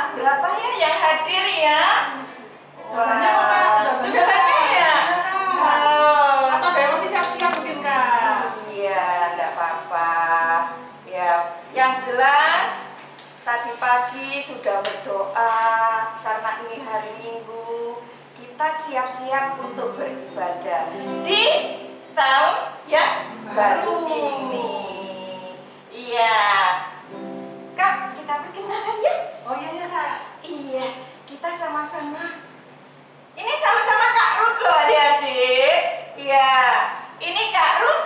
Anak berapa ya yang hadir ya? Banyak kok Kak, sudah banyak ya? Oh, atau saya masih siap-siap mungkin Kak? Iya, enggak apa-apa. Ya, yang jelas tadi pagi sudah berdoa karena ini hari Minggu. Kita siap-siap untuk beribadah di tahun yang baru ini. Iya. Kak, kita perkenalan ya? Oh iya Kak. Iya, kita sama-sama. Ini sama-sama Kak Ruth loh adik-adik. Iya, ini Kak Ruth.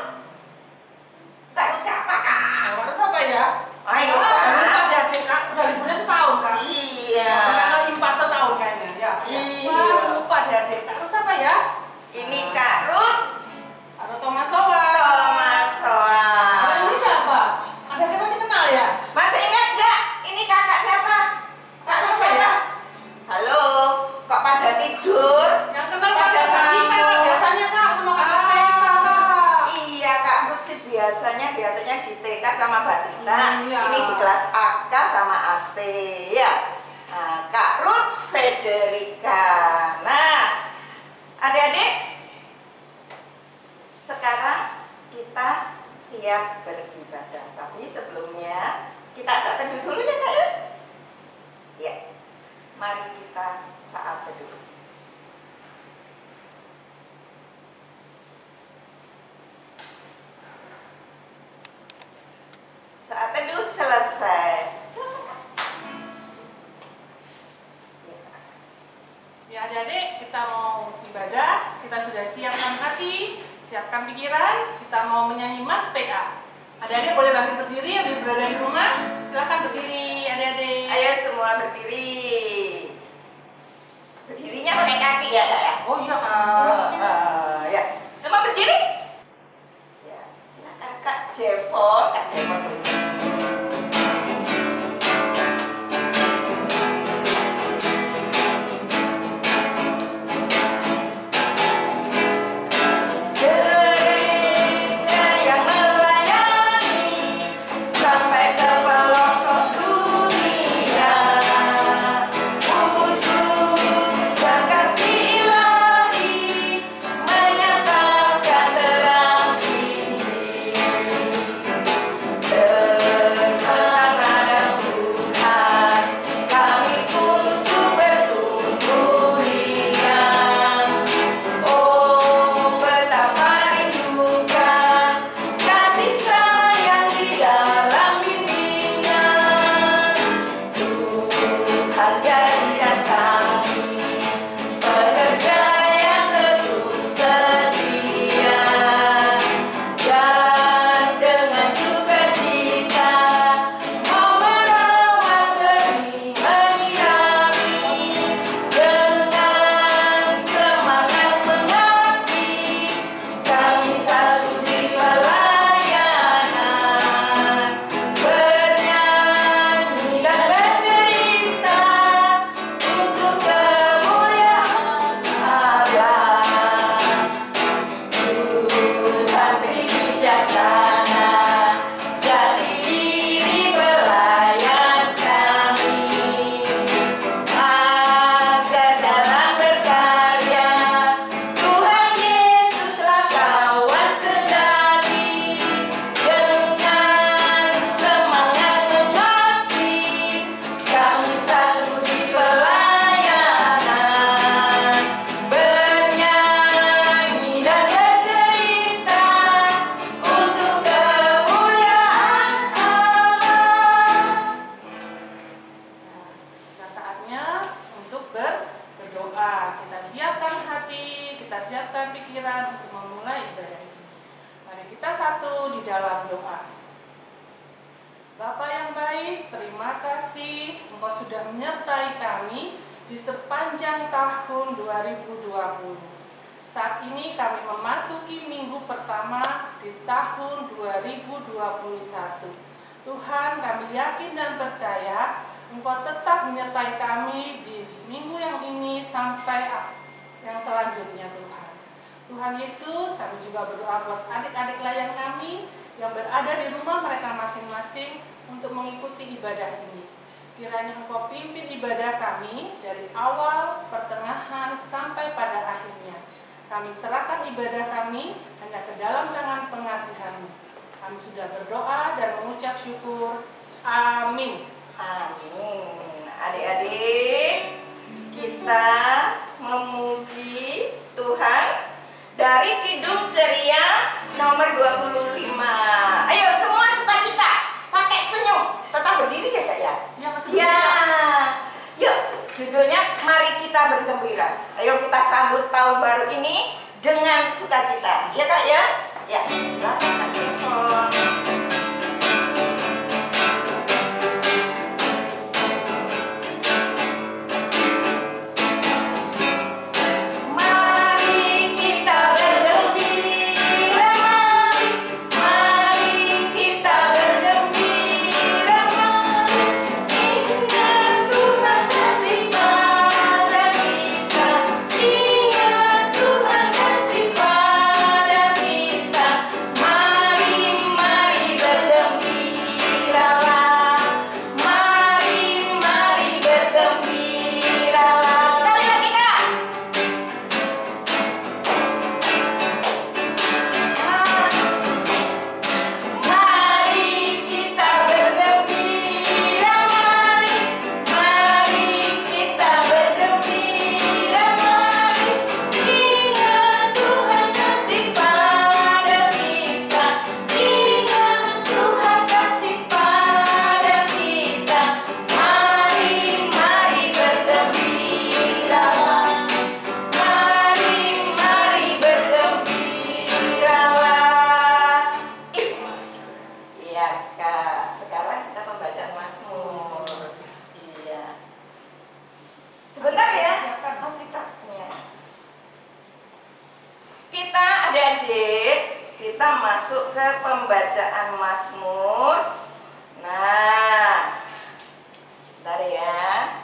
Kak Ruth siapa Kak? Harus apa ya? Ayo Kak. Kak. Adik-adik Kak, udah liburnya setahun Kak. Iya. Kalau impas setahun kayaknya ya. Iya. Wah, lupa adik-adik. Kak Ruth siapa ya? Ini Kak Ruth. Atau Thomas Sowa. Thomas Soa. Kalau ini siapa? Adik-adik masih kenal ya? Masih ingat gak? Ini kakak siapa? Kakak siapa? Halo, kok pada tidur? Yang kenal Pak kakak Jaka. kita Kak, biasanya Kak sama kakak saya Kak. Iya Kak Ruth sih biasanya di TK sama Mbak Tina. Iya. Ini di kelas AK sama AT ya. Nah, Kak Ruth Federica. Nah, adik-adik, sekarang kita siap beribadah. Tapi sebelumnya kita saat teduh dulu ya Kak ya. Ya, mari kita saat teduh. Saat teduh selesai. Silakan. Ya, Kak. Ya adik-adik, kita mau ibadah, kita sudah siapkan hati, siapkan pikiran, kita mau menyanyi Mars PA. Adik-adik boleh bangkit berdiri yang berada di rumah, silahkan berdiri adik-adik. Ayo semua berdiri. Berdirinya pakai kaki ya Kak ya. Oh iya Kak. Ya, semua berdiri. Ya, silakan Kak Jevon, Kak Jevon dulu. Gereja yang melayani sampai ke pelosok dunia, wujud dan kasih ilahi menyatakan terang Injil. Dekat ada Tuhan, kami untuk bertumbuh riang. Oh, betapa rindukan kasih sayang di dalam bimbingan. Tuhan jadikan kami pekerja yang teguh setia, dan dengan sukacita mau merawat benih menyirami, dengan semangat mengabdi kami satu di pelayanan, bernyanyi dan bercerita untuk kemuliaan Allah. Tuhan beri bijaksana, jati diri pelayan kami, agar dalam berkarya Tuhan Yesuslah kawan sejati, dengan semangat mengabdi kami satu di pelayanan, bernyanyi dan bercerita untuk kemuliaan Allah. Nah, saatnya untuk berdoa. Kita siapkan hati, kita siapkan pikiran untuk memulai ibadah ini. Mari kita satu di dalam doa. Bapa yang baik, terima kasih Engkau sudah menyertai kami di sepanjang tahun 2020. Saat ini kami memasuki minggu pertama di tahun 2021. Tuhan, kami yakin dan percaya Engkau tetap menyertai kami di minggu yang ini sampai yang selanjutnya Tuhan. Tuhan Yesus, kami juga berdoa buat adik-adik layan kami yang berada di rumah mereka masing-masing untuk mengikuti ibadah ini. Kiranya Engkau pimpin ibadah kami dari awal, pertengahan, sampai pada akhirnya. Kami serahkan ibadah kami hanya ke dalam tangan pengasihan-Mu. Kami sudah berdoa dan mengucap syukur. Amin. Amin. Adik-adik, kita memuji Tuhan dari Kidung Ceria nomor 25. Ayo semua sukacita, pakai senyum, tetap berdiri ya Kak ya? Ya. Yuk, judulnya mari kita bergembira. Ayo kita sambut tahun baru ini dengan sukacita. Ya Kak ya? Ya, silakan Kak telepon. Sebentar ya, Alkitabnya. Kita adik-adik, kita masuk ke pembacaan Mazmur. Nah, bentar ya.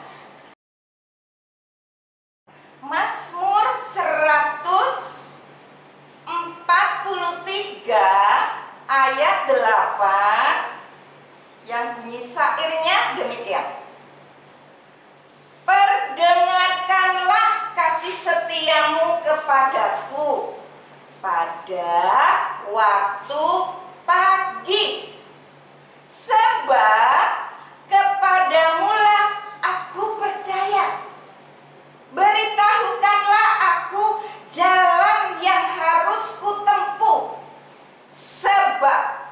Mazmur 143 ayat 8 yang bunyi syairnya demikian. Perdengarkanlah kasih setiamu kepadaku pada waktu pagi, sebab kepadamulah aku percaya. Beritahukanlah aku jalan yang harus kutempuh, sebab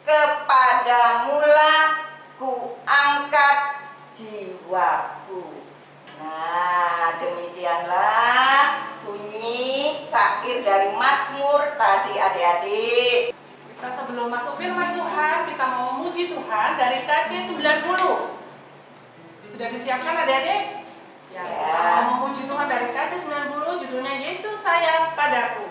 kepadamulah ku angkat jiwaku. Nah, demikianlah bunyi syair dari Mazmur tadi adik-adik. Kita sebelum masuk firman Tuhan, kita mau memuji Tuhan dari KC 90. Sudah disiapkan adik-adik? Ya. Kita mau memuji Tuhan dari KC 90, judulnya Yesus Sayang Padaku.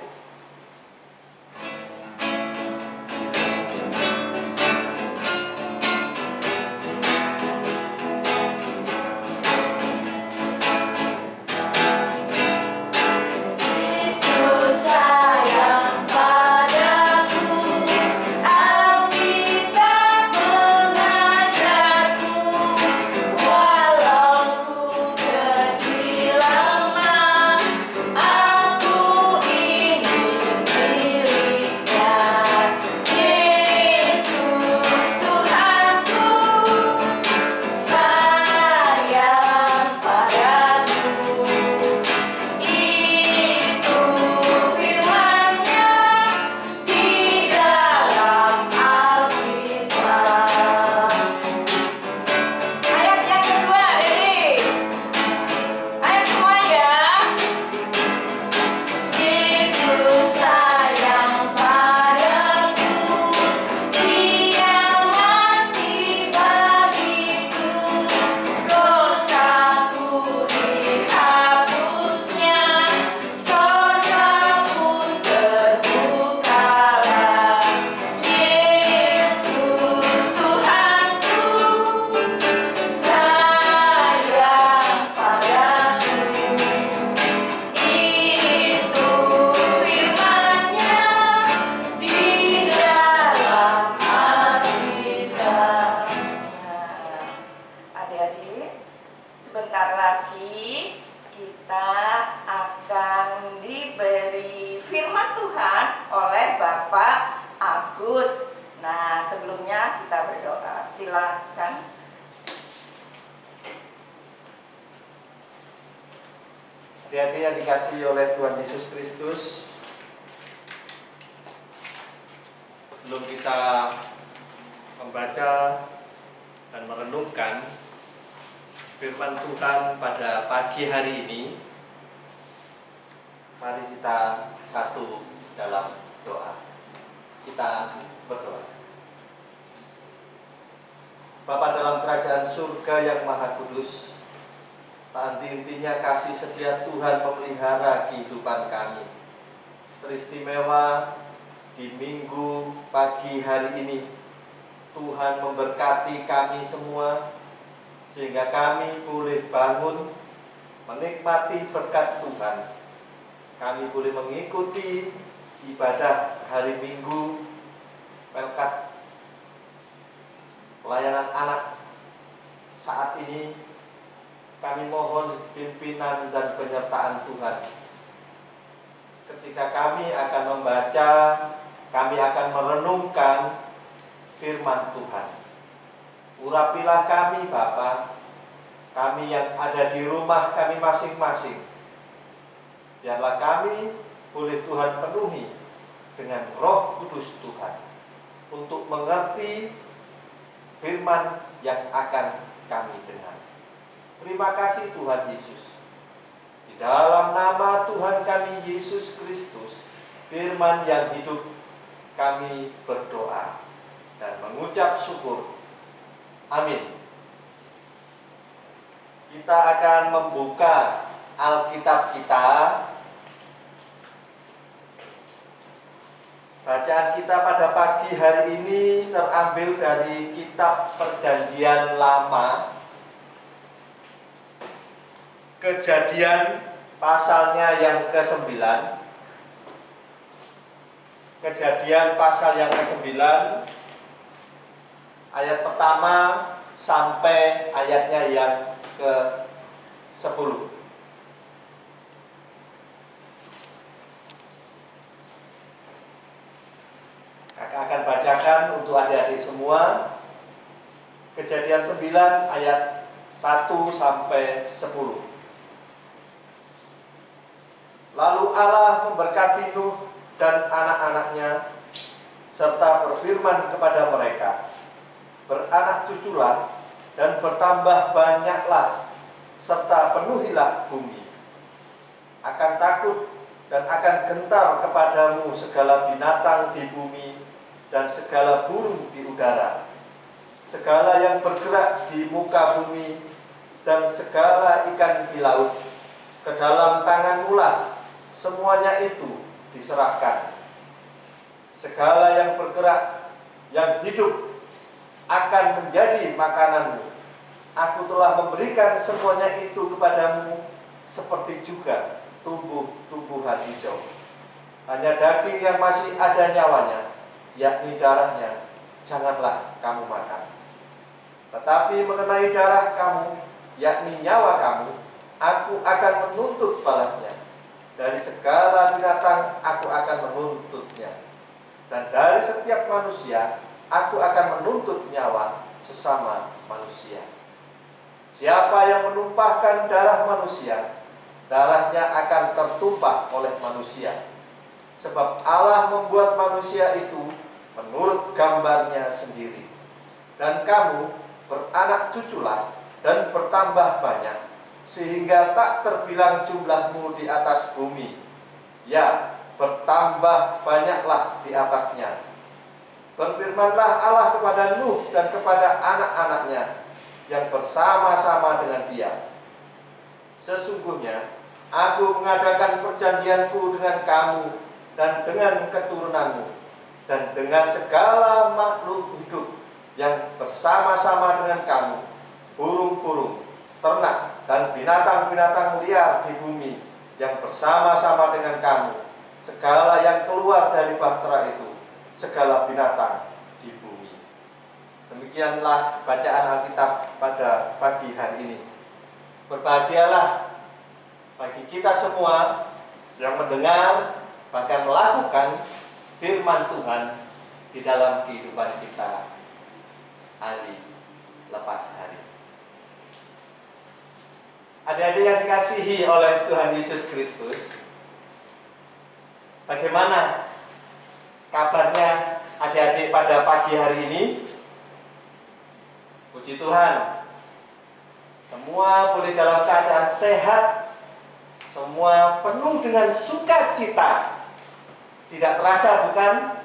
Aku sebentar lagi kita akan diberi firman Tuhan oleh Bapak Agus. Nah, sebelumnya kita berdoa. Silakan. Adik-adik yang dikasihi oleh Tuhan Yesus Kristus, sebelum kita membaca dan merenungkan firman Tuhan pada pagi hari ini, mari kita satu dalam doa. Kita berdoa. Bapa dalam kerajaan surga yang maha kudus, tak henti-hentinya kasih setia Tuhan memelihara kehidupan kami. Teristimewa di minggu pagi hari ini, Tuhan memberkati kami semua, sehingga kami boleh bangun menikmati berkat Tuhan. Kami boleh mengikuti ibadah hari Minggu, berkat pelayanan anak. Saat ini kami mohon pimpinan dan penyertaan Tuhan. Ketika kami akan membaca, kami akan merenungkan firman Tuhan. Urapilah kami Bapa, kami yang ada di rumah kami masing-masing. Biarlah kami boleh Tuhan penuhi dengan Roh Kudus Tuhan, untuk mengerti firman yang akan kami dengar. Terima kasih Tuhan Yesus. Di dalam nama Tuhan kami Yesus Kristus, firman yang hidup, kami berdoa dan mengucap syukur. Amin. Kita akan membuka Alkitab kita. Bacaan kita pada pagi hari ini terambil dari kitab Perjanjian Lama, Kejadian pasalnya yang ke-9. Kejadian pasal yang ke-9, ayat pertama sampai ayatnya yang ke-10. Kakak akan bacakan untuk adik-adik semua. Kejadian 9 ayat 1 sampai 10. Lalu Allah memberkati Nuh dan anak-anaknya, serta berfirman kepada mereka, beranak cuculah dan bertambah banyaklah, serta penuhilah bumi. Akan takut dan akan gentar kepadamu segala binatang di bumi dan segala burung di udara, segala yang bergerak di muka bumi dan segala ikan di laut. Ke dalam tanganmu lah semuanya itu diserahkan. Segala yang bergerak, yang hidup, akan menjadi makananmu. Aku telah memberikan semuanya itu kepadamu, seperti juga tumbuh-tumbuhan hijau. Hanya daging yang masih ada nyawanya, yakni darahnya, janganlah kamu makan. Tetapi mengenai darah kamu, yakni nyawa kamu, aku akan menuntut balasnya. Dari segala binatang aku akan menuntutnya, dan dari setiap manusia aku akan menuntut nyawa sesama manusia. Siapa yang menumpahkan darah manusia, darahnya akan tertumpah oleh manusia. Sebab Allah membuat manusia itu menurut gambarnya sendiri. Dan kamu beranak cuculah dan bertambah banyak, sehingga tak terbilang jumlahmu di atas bumi. Ya, bertambah banyaklah di atasnya. Berfirmanlah Allah kepada Nuh dan kepada anak-anaknya yang bersama-sama dengan dia. Sesungguhnya aku mengadakan perjanjianku dengan kamu dan dengan keturunanmu, dan dengan segala makhluk hidup yang bersama-sama dengan kamu, burung-burung, ternak, dan binatang-binatang liar di bumi yang bersama-sama dengan kamu, segala yang keluar dari bahtera itu, segala binatang di bumi. Demikianlah bacaan Alkitab pada pagi hari ini. Berbahagialah bagi kita semua yang mendengar bahkan melakukan firman Tuhan di dalam kehidupan kita hari lepas hari. Adik-adik yang dikasihi oleh Tuhan Yesus Kristus, bagaimana kabarnya adik-adik pada pagi hari ini? Puji Tuhan, semua boleh dalam keadaan sehat, semua penuh dengan sukacita. Tidak terasa bukan?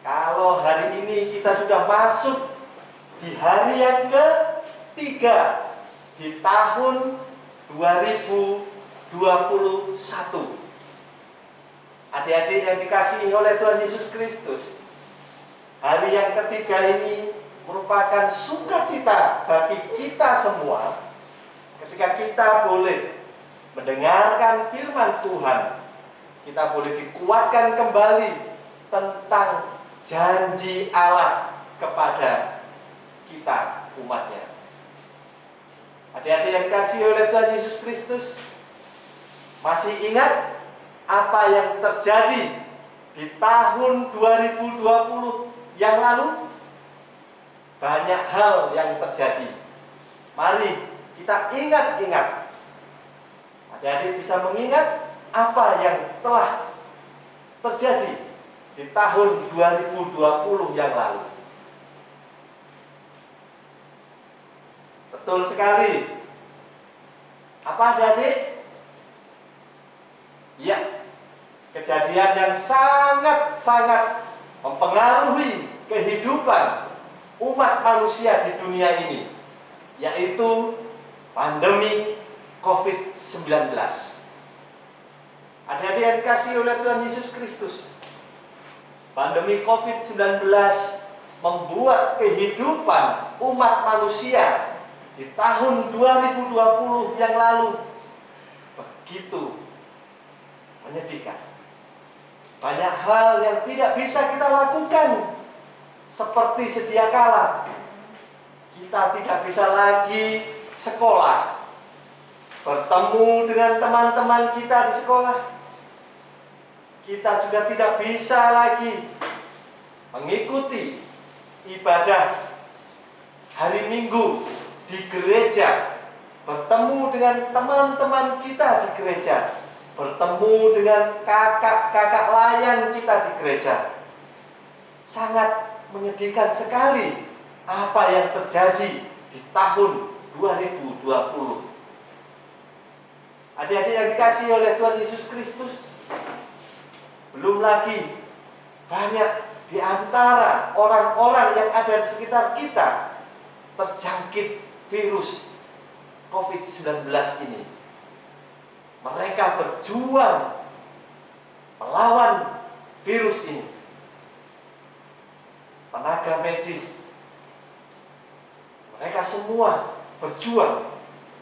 Kalau hari ini kita sudah masuk di hari yang ketiga di tahun 2021. Adik-adik yang dikasihi oleh Tuhan Yesus Kristus, hari yang ketiga ini merupakan sukacita bagi kita semua ketika kita boleh mendengarkan firman Tuhan. Kita boleh dikuatkan kembali tentang janji Allah kepada kita umatnya. Adik-adik yang dikasihi oleh Tuhan Yesus Kristus, masih ingat apa yang terjadi di tahun 2020 yang lalu? Banyak hal yang terjadi. Mari kita ingat-ingat. Adik-adik bisa mengingat apa yang telah terjadi di tahun 2020 yang lalu. Betul sekali. Apa adik-adik? Ya, kejadian yang sangat-sangat mempengaruhi kehidupan umat manusia di dunia ini, yaitu pandemi COVID-19. Adik-adik yang dikasihi oleh Tuhan Yesus Kristus, pandemi COVID-19 membuat kehidupan umat manusia di tahun 2020 yang lalu begitu menyedihkan. Banyak hal yang tidak bisa kita lakukan seperti sedia kala. Kita tidak bisa lagi sekolah, bertemu dengan teman-teman kita di sekolah. Kita juga tidak bisa lagi mengikuti ibadah hari Minggu di gereja, bertemu dengan teman-teman kita di gereja, bertemu dengan kakak-kakak layan kita di gereja. Sangat menyedihkan sekali apa yang terjadi di tahun 2020. Adik-adik yang dikasihi oleh Tuhan Yesus Kristus, belum lagi banyak di antara orang-orang yang ada di sekitar kita terjangkit virus COVID-19 ini. Mereka berjuang melawan virus ini. Tenaga medis, mereka semua berjuang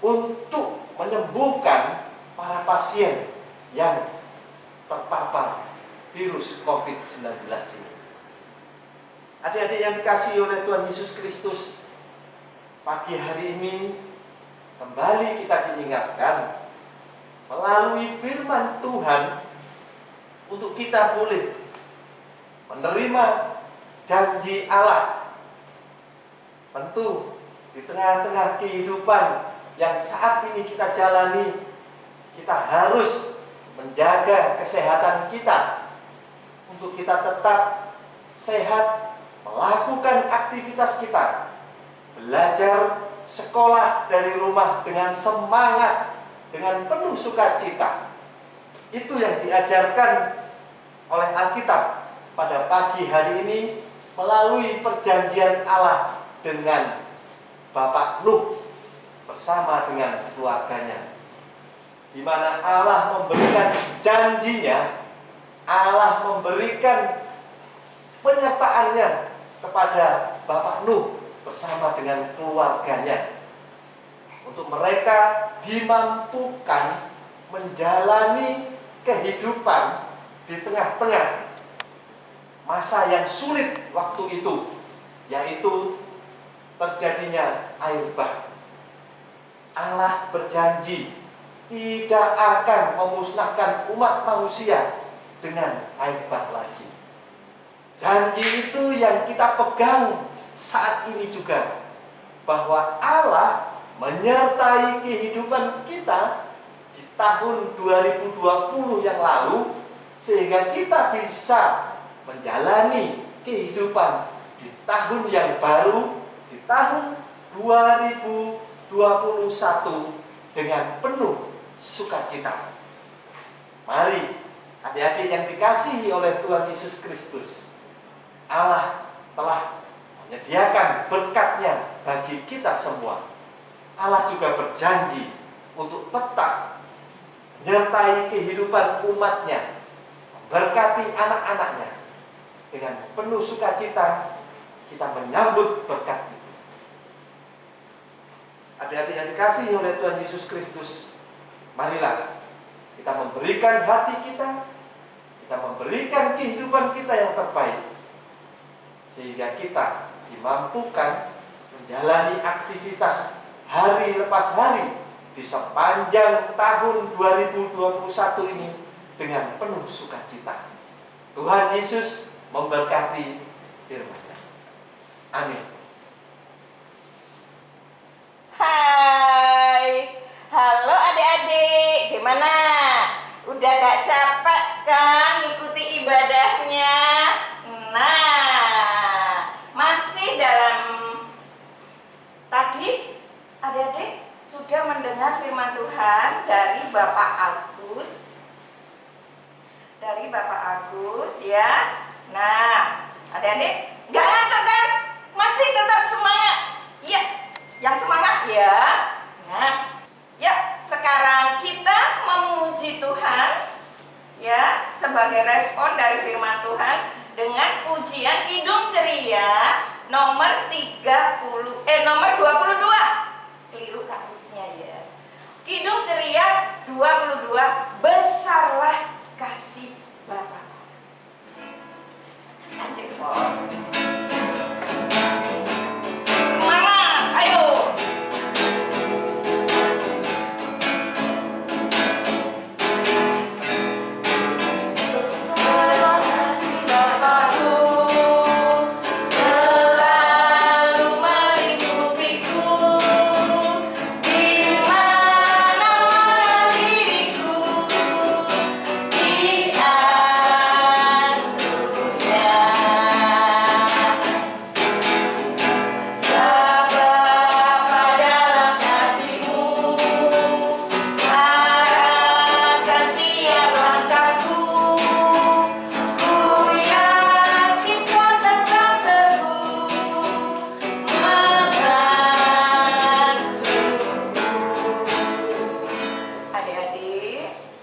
untuk menyembuhkan para pasien yang terpapar virus COVID-19 ini. Adik-adik yang dikasihi oleh Tuhan Yesus Kristus, pagi hari ini kembali kita diingatkan melalui firman Tuhan untuk kita boleh menerima janji Allah. Tentu di tengah-tengah kehidupan yang saat ini kita jalani, kita harus menjaga kesehatan kita untuk kita tetap sehat, melakukan aktivitas kita, belajar, sekolah dari rumah dengan semangat, dengan penuh sukacita. Itu yang diajarkan oleh Alkitab pada pagi hari ini melalui perjanjian Allah dengan Bapak Nuh bersama dengan keluarganya, di mana Allah memberikan janjinya, Allah memberikan penyertaannya kepada Bapak Nuh bersama dengan keluarganya, untuk mereka dimampukan menjalani kehidupan di tengah-tengah masa yang sulit waktu itu, yaitu terjadinya air bah. Allah berjanji tidak akan memusnahkan umat manusia dengan air bah lagi. Janji itu yang kita pegang saat ini juga, bahwa Allah menyertai kehidupan kita di tahun 2020 yang lalu, sehingga kita bisa menjalani kehidupan di tahun yang baru, di tahun 2021 dengan penuh sukacita. Mari adik-adik yang dikasihi oleh Tuhan Yesus Kristus, Allah telah menyediakan berkat-Nya bagi kita semua. Allah juga berjanji untuk tetap menyertai kehidupan umat-Nya, memberkati anak-anak-Nya. Dengan penuh sukacita kita menyambut berkat itu. Adik-adik yang dikasihi oleh Tuhan Yesus Kristus, marilah kita memberikan hati kita memberikan kehidupan kita yang terbaik, sehingga kita dimampukan menjalani aktivitas hari lepas hari di sepanjang tahun 2021 ini dengan penuh sukacita. Tuhan Yesus memberkati firman-Nya. Amin. Hai, halo adik-adik, gimana? Udah gak capek kan ngikuti ibadahnya? Nah, masih dalam tadi adik-adik sudah mendengar firman Tuhan dari Bapak Agus. Ya. Nah, adik-adik gak ngantuk kan? Masih tetap semangat? Iya. Yang semangat ya. Nah, ya sekarang kita memuji Tuhan ya sebagai respon dari firman Tuhan dengan pujian Kidung Ceria nomor 22. Keliru kamunya ya. Kidung Ceria 22, besarlah kasih Bapa. Semangat, ayo.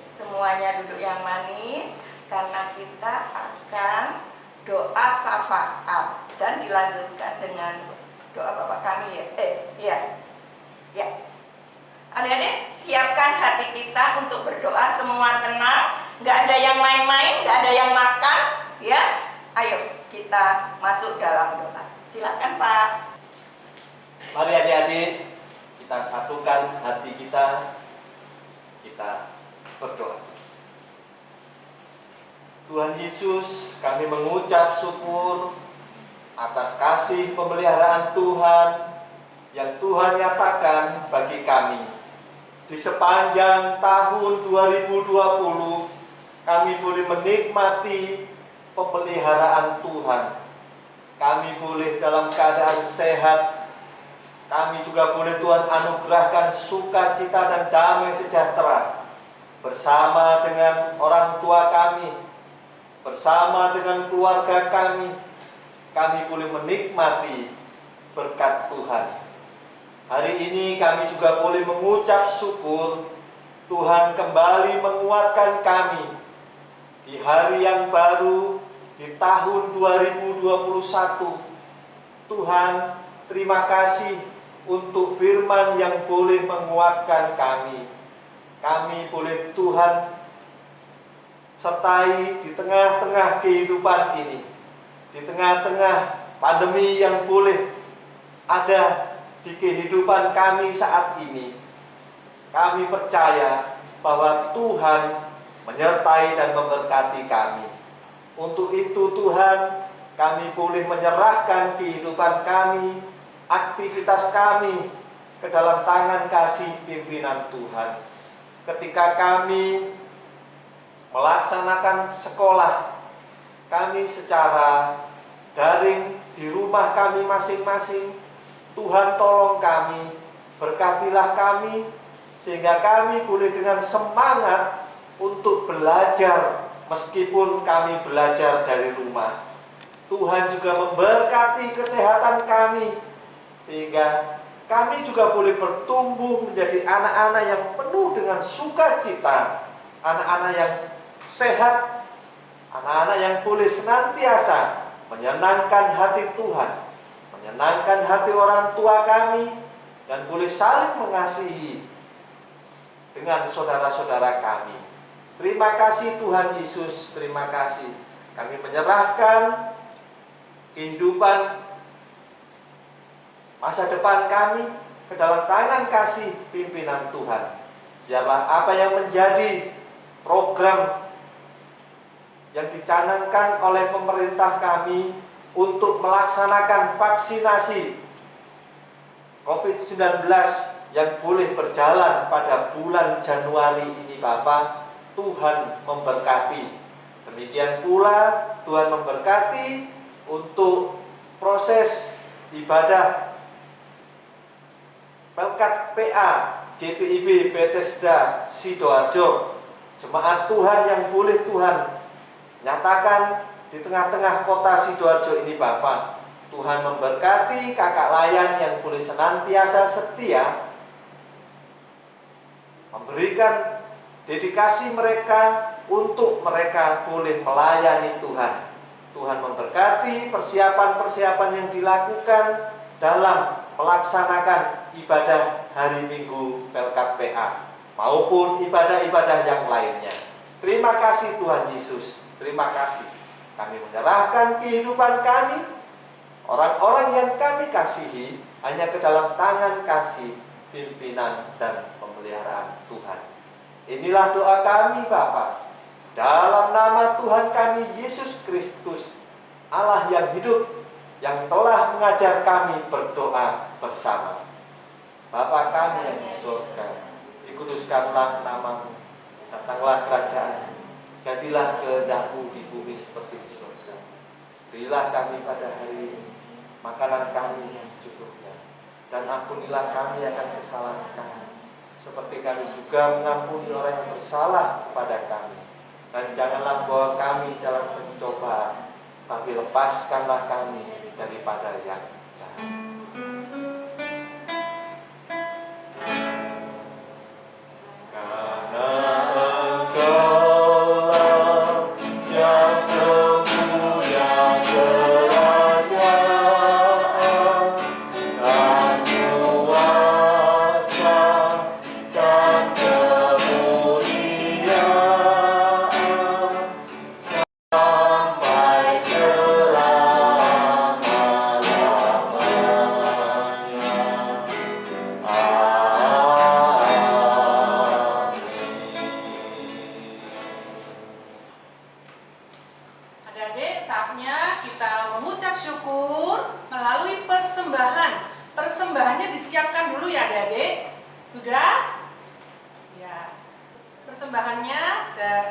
Semuanya duduk yang manis karena kita akan doa syafaat dan dilanjutkan dengan doa Bapa kami ya. Adik-adik siapkan hati kita untuk berdoa, semua tenang, nggak ada yang main-main, nggak ada yang makan ya. Ayo kita masuk dalam doa. Silakan Pak. Mari adik-adik kita satukan hati kita berdoa. Tuhan Yesus, kami mengucap syukur atas kasih pemeliharaan Tuhan yang Tuhan nyatakan bagi kami. Di sepanjang tahun 2020, kami boleh menikmati pemeliharaan Tuhan. Kami boleh dalam keadaan sehat. Kami juga boleh Tuhan anugerahkan sukacita dan damai sejahtera bersama dengan orang tua kami, bersama dengan keluarga kami. Kami boleh menikmati berkat Tuhan. Hari ini kami juga boleh mengucap syukur Tuhan kembali menguatkan kami di hari yang baru, di tahun 2021. Tuhan, terima kasih untuk firman yang boleh menguatkan kami. Kami boleh Tuhan sertai di tengah-tengah kehidupan ini, di tengah-tengah pandemi yang boleh ada di kehidupan kami saat ini. kami percaya bahwa Tuhan menyertai dan memberkati kami. Untuk itu Tuhan, kami boleh menyerahkan kehidupan kami, aktivitas kami ke dalam tangan kasih pimpinan Tuhan. Ketika kami melaksanakan sekolah kami secara daring di rumah kami masing-masing, Tuhan tolong kami, berkatilah kami, sehingga kami boleh dengan semangat untuk belajar meskipun kami belajar dari rumah. Tuhan juga memberkati kesehatan kami, sehingga kami juga boleh bertumbuh menjadi anak-anak yang penuh dengan sukacita, anak-anak yang sehat, anak-anak yang boleh senantiasa menyenangkan hati Tuhan, menyenangkan hati orang tua kami, dan boleh saling mengasihi dengan saudara-saudara kami. Terima kasih Tuhan Yesus, terima kasih. Kami menyerahkan kehidupan masa depan kami ke dalam tangan kasih pimpinan Tuhan. Biarlah apa yang menjadi program yang dicanangkan oleh pemerintah kami untuk melaksanakan vaksinasi COVID-19 yang boleh berjalan pada bulan Januari ini, Bapak, Tuhan memberkati. Demikian pula Tuhan memberkati untuk proses ibadah Pelkat PA GPIB Bethesda Sidoarjo. Jemaat Tuhan yang boleh Tuhan nyatakan di tengah-tengah kota Sidoarjo ini, Bapak, Tuhan memberkati kakak layan yang boleh senantiasa setia memberikan dedikasi mereka untuk mereka boleh melayani Tuhan. Tuhan memberkati persiapan-persiapan yang dilakukan dalam melaksanakan ibadah hari Minggu Pelkat PA maupun ibadah-ibadah yang lainnya. Terima kasih Tuhan Yesus, terima kasih. Kami menyerahkan kehidupan kami, orang-orang yang kami kasihi, hanya ke dalam tangan kasih pimpinan dan pemeliharaan Tuhan. Inilah doa kami Bapa, dalam nama Tuhan kami Yesus Kristus, Allah yang hidup, yang telah mengajar kami berdoa bersama. Bapa kami yang di surga, dikuduskanlah namamu, datanglah kerajaan, jadilah kehendak-Mu di bumi seperti di surga. Berilah kami pada hari ini makanan kami yang secukupnya, dan ampunilah kami akan kesalahan kami, seperti kami juga mengampuni orang yang bersalah kepada kami. Dan janganlah bawa kami dalam pencobaan, tapi lepaskanlah kami daripada yang jahat. Adik-adik, saatnya kita mengucap syukur melalui persembahan. Persembahannya disiapkan dulu ya adik-adik. Sudah? Ya. Persembahannya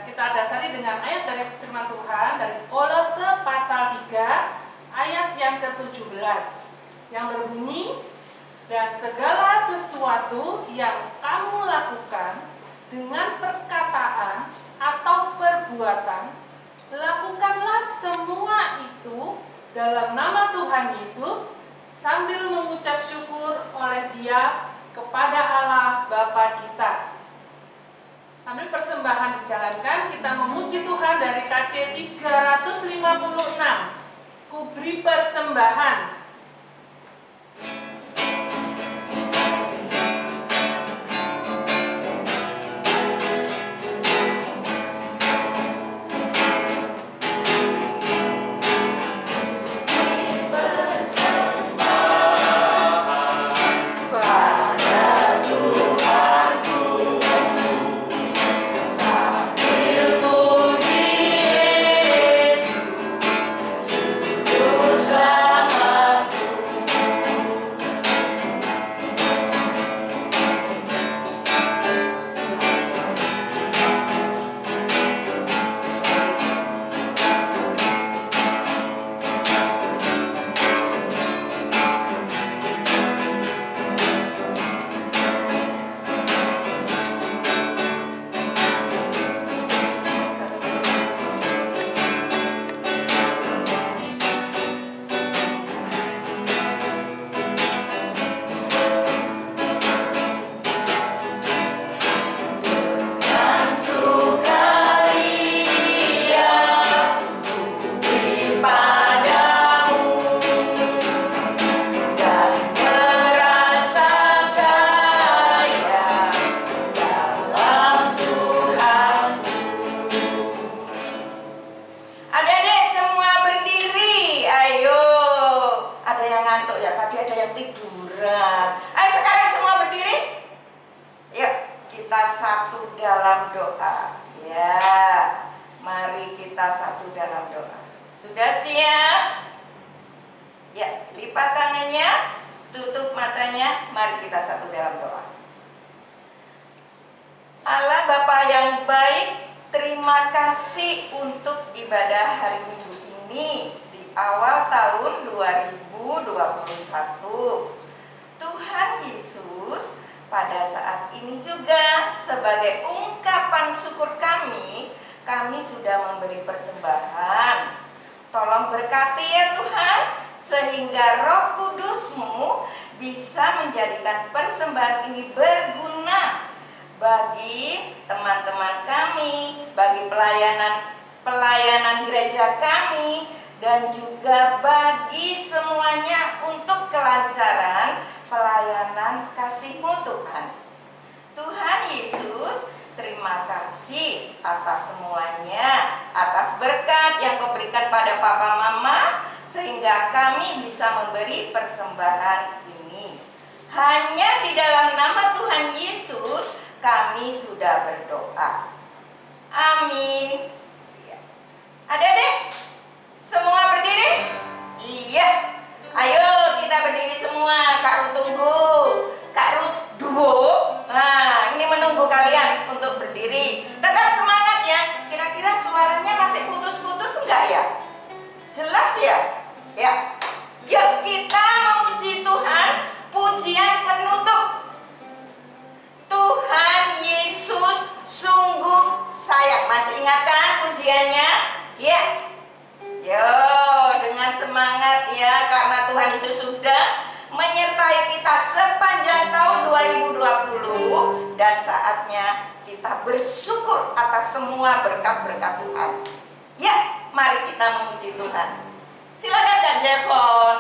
kita dasari dengan ayat dari firman Tuhan dari Kolose pasal 3 ayat yang ke-17 yang berbunyi, dan segala sesuatu yang kamu lakukan dengan perkataan atau perbuatan, lakukanlah semua itu dalam nama Tuhan Yesus sambil mengucap syukur oleh Dia kepada Allah Bapa kita. Sambil persembahan dijalankan, kita memuji Tuhan dari KC 356. Ku beri persembahan. Pada Tuhanku satu dalam doa. Ya, mari kita satu dalam doa. Sudah siap? Ya, lipat tangannya, tutup matanya, mari kita satu dalam doa. Allah Bapa yang baik, terima kasih untuk ibadah hari Minggu ini di awal tahun 2021. Tuhan Yesus, pada saat ini juga sebagai ungkapan syukur kami sudah memberi persembahan. Tolong berkati ya Tuhan, sehingga Roh Kudus-Mu bisa menjadikan persembahan ini berguna bagi teman-teman kami, bagi pelayanan gereja kami, dan juga bagi semuanya untuk kelancaran pelayanan kasih-Mu Tuhan. Tuhan Yesus, terima kasih atas semuanya, atas berkat yang Kau berikan pada Papa Mama, sehingga kami bisa memberi persembahan ini. Hanya di dalam nama Tuhan Yesus kami sudah berdoa. Amin. Adik-adik, semua berdiri? Iya. Ayo kita berdiri semua. Kak Ruth tunggu. Kak Ruth duduk. Nah, ini menunggu kalian untuk berdiri. Tetap semangat ya. Kira-kira suaranya masih putus-putus enggak ya? Jelas ya? Ya. Yuk kita memuji Tuhan. Pujian penutup. Tuhan Yesus sungguh sayang. Masih ingat kan pujiannya? Ya. Yo, dengan semangat ya, karena Tuhan Yesus sudah menyertai kita sepanjang tahun 2020 dan saatnya kita bersyukur atas semua berkat-berkat Tuhan. Ya, mari kita memuji Tuhan. Silakan Kak Jevon.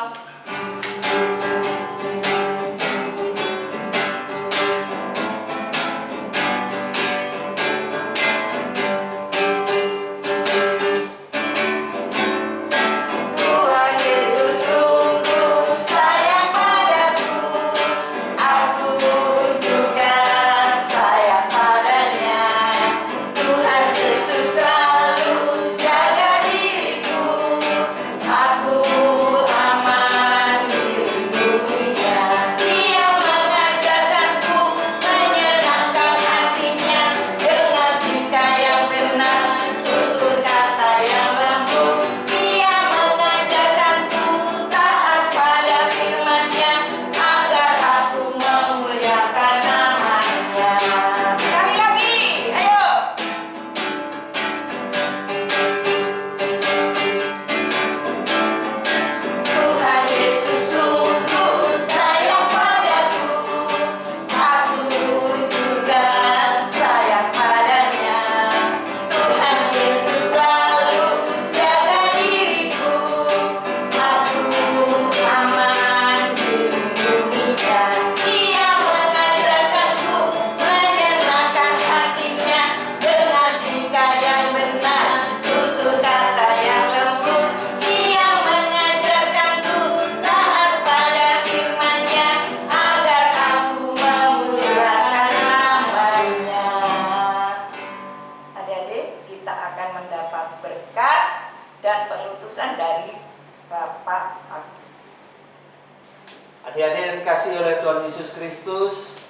Adik-adik yang dikasihi oleh Tuhan Yesus Kristus,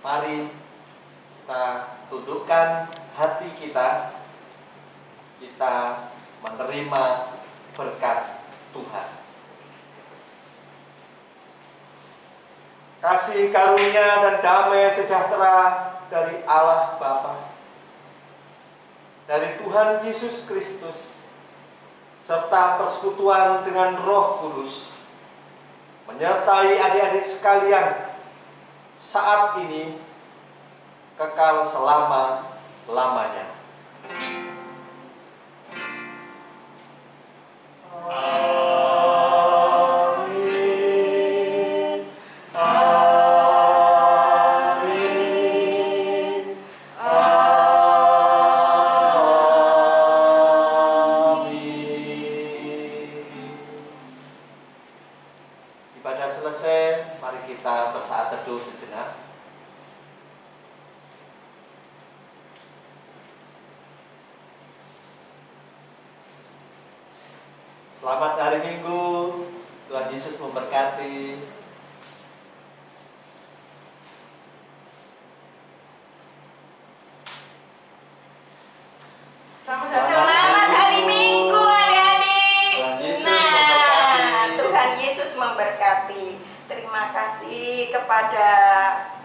mari kita tundukkan hati kita menerima berkat Tuhan. Kasih karunia dan damai sejahtera dari Allah Bapa, dari Tuhan Yesus Kristus, serta persekutuan dengan Roh Kudus menyertai adik-adik sekalian saat ini kekal selama-lamanya. Amin. Amin. Amin. Ibadah selesai, mari kita bersaat teduh sejenak. Selamat hari Minggu. Tuhan Yesus memberkati. Selamat hari Minggu adik-adik. Tuhan Yesus Nah, memberkati. Tuhan Yesus memberkati. Terima kasih kepada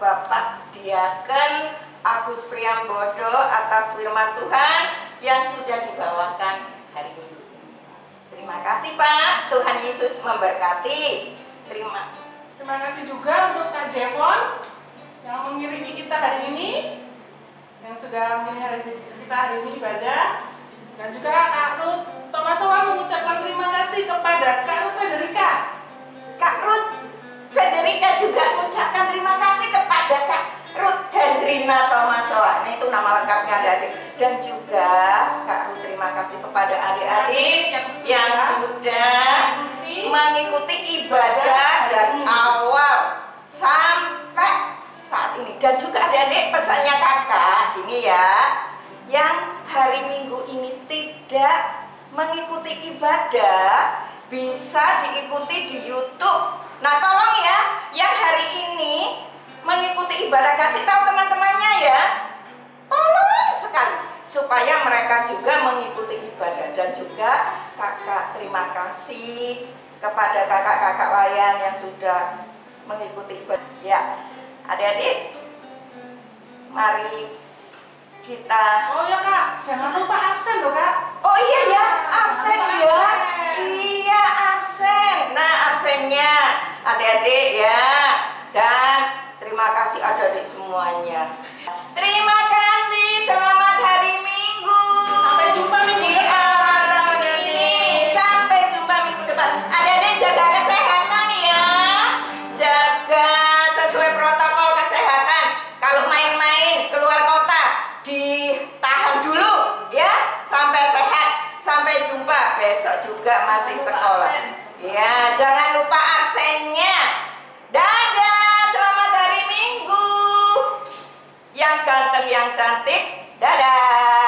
Bapak Diaken Agus Priambodo atas firman Tuhan yang sudah dibawakan hari Minggu ini. Terima kasih Pak. Tuhan Yesus memberkati. Terima kasih juga untuk Kak Jevon yang mengiringi kita hari ini, yang sudah mengiringi kita hari ini ibadah, dan juga Kak Ruth Tomasowa mengucapkan terima kasih kepada Kak Ruth Federica. Kak Ruth Federica juga mengucapkan terima kasih kepada Kak Ruth Hendrina Tomasowa. Nah, itu nama lengkapnya adik-adik. Dan juga Kak Ruth terima kasih kepada adik-adik yang sudah mengikuti ibadah dari awal sampai saat ini. Dan juga adik-adik, pesannya kakak gini ya, yang hari Minggu ini tidak mengikuti ibadah bisa diikuti di YouTube. Nah, tolong ya, yang hari ini mengikuti ibadah, kasih tahu teman-temannya ya. Tolong sekali supaya mereka juga mengikuti ibadah. Dan juga kakak terima kasih kepada kakak-kakak layan yang sudah mengikuti ibadah. Ya, adik-adik, mari kita. Oh ya Kak, jangan lupa absen loh Kak. Oh iya ya, absen ya. Dia absen. Nah, absennya adik-adik ya. Dan terima kasih adik-adik semuanya. Terima kasih. Selamat hari Minggu. Sampai jumpa minggu di depan. awal tahun ini. Sampai jumpa minggu depan. Adik-adik jaga kesehatan ya. Jaga sesuai protokol kesehatan. Kalau main-main keluar kota, ditahan dulu ya sampai sehat. Sampai jumpa besok juga masih sekolah. Ya, jangan lupa absennya. Dadah, selamat hari Minggu. Yang ganteng, yang cantik, dadah.